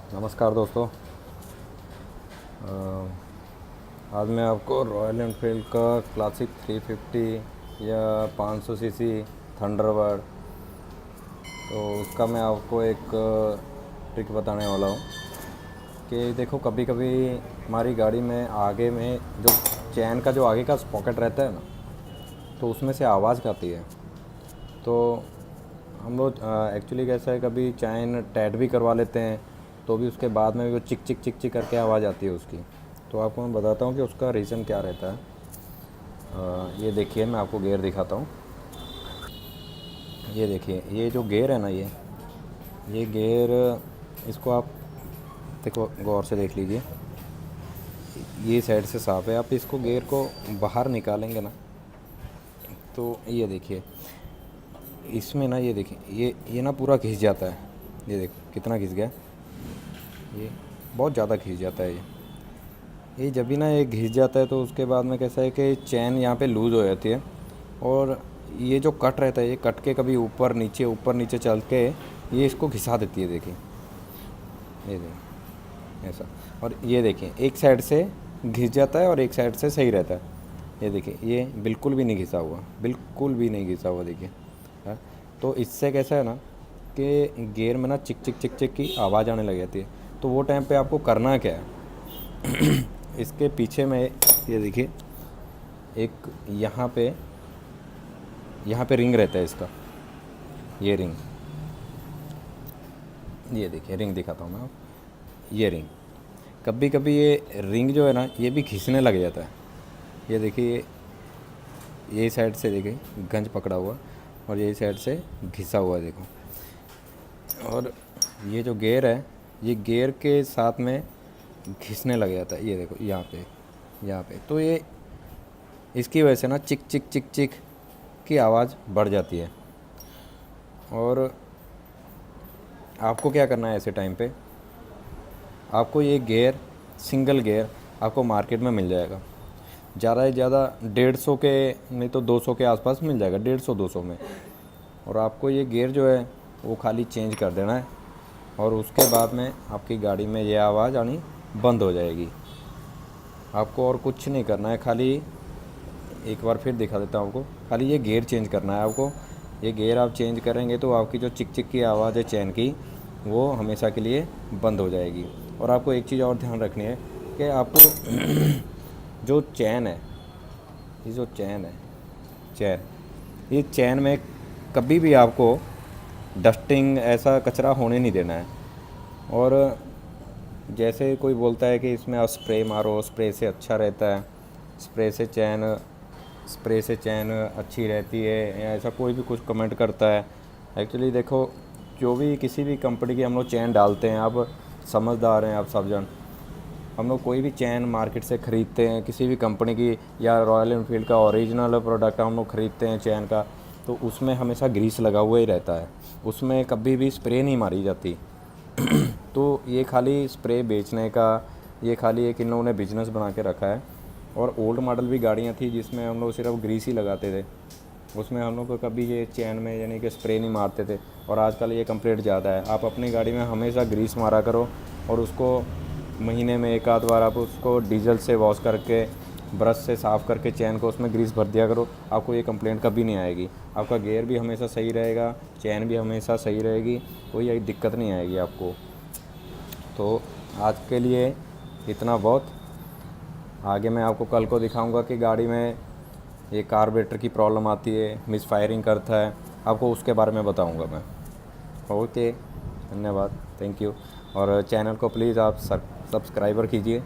नमस्कार दोस्तों। आज मैं आपको रॉयल एनफील्ड का क्लासिक 350 या 500 सीसी थंडरबर्ड, तो उसका मैं आपको एक ट्रिक बताने वाला हूँ कि देखो, कभी कभी हमारी गाड़ी में आगे में जो चैन का जो आगे का पॉकेट रहता है ना, तो उसमें से आवाज़ आती है। तो हम लोग एक्चुअली कैसा है, कभी चैन टाइट भी करवा लेते हैं तो भी उसके बाद में भी वो चिक चिक चिक चिक करके आवाज़ आती है उसकी। तो आपको मैं बताता हूँ कि उसका रीज़न क्या रहता है। ये देखिए, मैं आपको गियर दिखाता हूँ। ये देखिए, ये जो गियर है ना, ये गियर, इसको आप देखो, गौर से देख लीजिए। ये साइड से साफ़ है। आप इसको गियर को बाहर निकालेंगे ना, तो ये देखिए, इसमें ना, ये देखिए, ये ना पूरा घिस जाता है। ये देखो कितना घिस गया। ये बहुत ज़्यादा घिस जाता है। ये जब भी ना ये घिस जाता है तो उसके बाद में कैसा है कि चैन यहाँ पे लूज़ हो जाती है, और ये जो कट रहता है, ये कट के कभी ऊपर नीचे चल के ये इसको घिसा देती है। देखिए, ये देखिए ऐसा। और ये देखिए, एक साइड से घिस जाता है और एक साइड से सही रहता है। ये देखिए, ये बिल्कुल भी नहीं घिसा हुआ, बिल्कुल भी नहीं घिसा हुआ। देखिए, हाँ। तो इससे कैसा है ना कि गियर में ना चिक चिक चिक चिक की आवाज़ आने लग जाती है। तो वो टाइम पे आपको करना क्या है, इसके पीछे में ये देखिए, एक यहाँ पे रिंग रहता है इसका। ये रिंग, ये देखिए, रिंग दिखाता हूँ मैं आप। ये रिंग, कभी कभी ये रिंग जो है ना, ये भी घिसने लग जाता है। ये देखिए, ये साइड से देखिए गंज पकड़ा हुआ, और ये साइड से घिसा हुआ है, देखो। और ये जो गियर है, ये गियर के साथ में घिसने लग जाता है। ये देखो, यहाँ पे तो ये इसकी वजह से ना चिक चिक चिक चिक की आवाज़ बढ़ जाती है। और आपको क्या करना है ऐसे टाइम पे, आपको ये गियर, सिंगल गियर आपको मार्केट में मिल जाएगा। ज़्यादा से ज़्यादा 150 के, नहीं तो 200 के आसपास मिल जाएगा, 150-200 में। और आपको ये गियर जो है वो खाली चेंज कर देना है, और उसके बाद में आपकी गाड़ी में ये आवाज़ आनी बंद हो जाएगी। आपको और कुछ नहीं करना है, खाली एक बार फिर दिखा देता हूँ आपको। खाली ये गियर चेंज करना है आपको। ये गियर आप चेंज करेंगे तो आपकी जो चिक चिक की आवाज़ है चैन की, वो हमेशा के लिए बंद हो जाएगी। और आपको एक चीज़ और ध्यान रखनी है कि आपको जो चैन है, ये जो चैन है, ये चैन में कभी भी आपको डस्टिंग, ऐसा कचरा होने नहीं देना है। और जैसे कोई बोलता है कि इसमें आप स्प्रे मारो, स्प्रे से अच्छा रहता है, स्प्रे से चैन अच्छी रहती है, या ऐसा कोई भी कुछ कमेंट करता है। एक्चुअली देखो, जो भी किसी भी कंपनी की हम लोग चैन डालते हैं, आप समझदार हैं, आप सब जन, हम लोग कोई भी चैन मार्केट से ख़रीदते हैं किसी भी कंपनी की, या रॉयल एनफील्ड का ओरिजिनल प्रोडक्ट हम लोग ख़रीदते हैं चैन का, तो उसमें हमेशा ग्रीस लगा हुआ ही रहता है, उसमें कभी भी स्प्रे नहीं मारी जाती। तो ये खाली स्प्रे बेचने का, ये खाली एक इन लोगों ने बिजनेस बना के रखा है। और ओल्ड मॉडल भी गाड़ियाँ थी जिसमें हम लोग सिर्फ ग्रीस ही लगाते थे, उसमें हम लोग को कभी ये चैन में यानी कि स्प्रे नहीं मारते थे। और आजकल ये कंप्लेंट ज़्यादा है। आप अपनी गाड़ी में हमेशा ग्रीस मारा करो, और उसको महीने में एक आध बार आप उसको डीजल से वॉश करके, ब्रश से साफ़ करके चैन को उसमें ग्रीस भर दिया करो। आपको ये कंप्लेंट कभी नहीं आएगी। आपका गियर भी हमेशा सही रहेगा, चैन भी हमेशा सही रहेगी, कोई दिक्कत नहीं आएगी आपको। तो आज के लिए इतना बहुत। आगे मैं आपको कल को दिखाऊंगा कि गाड़ी में ये कार्बोरेटर की प्रॉब्लम आती है, मिस फायरिंग करता है, आपको उसके बारे में बताऊंगा मैं। ओके, धन्यवाद, थैंक यू। और चैनल को प्लीज़ आप सब्सक्राइबर कीजिए।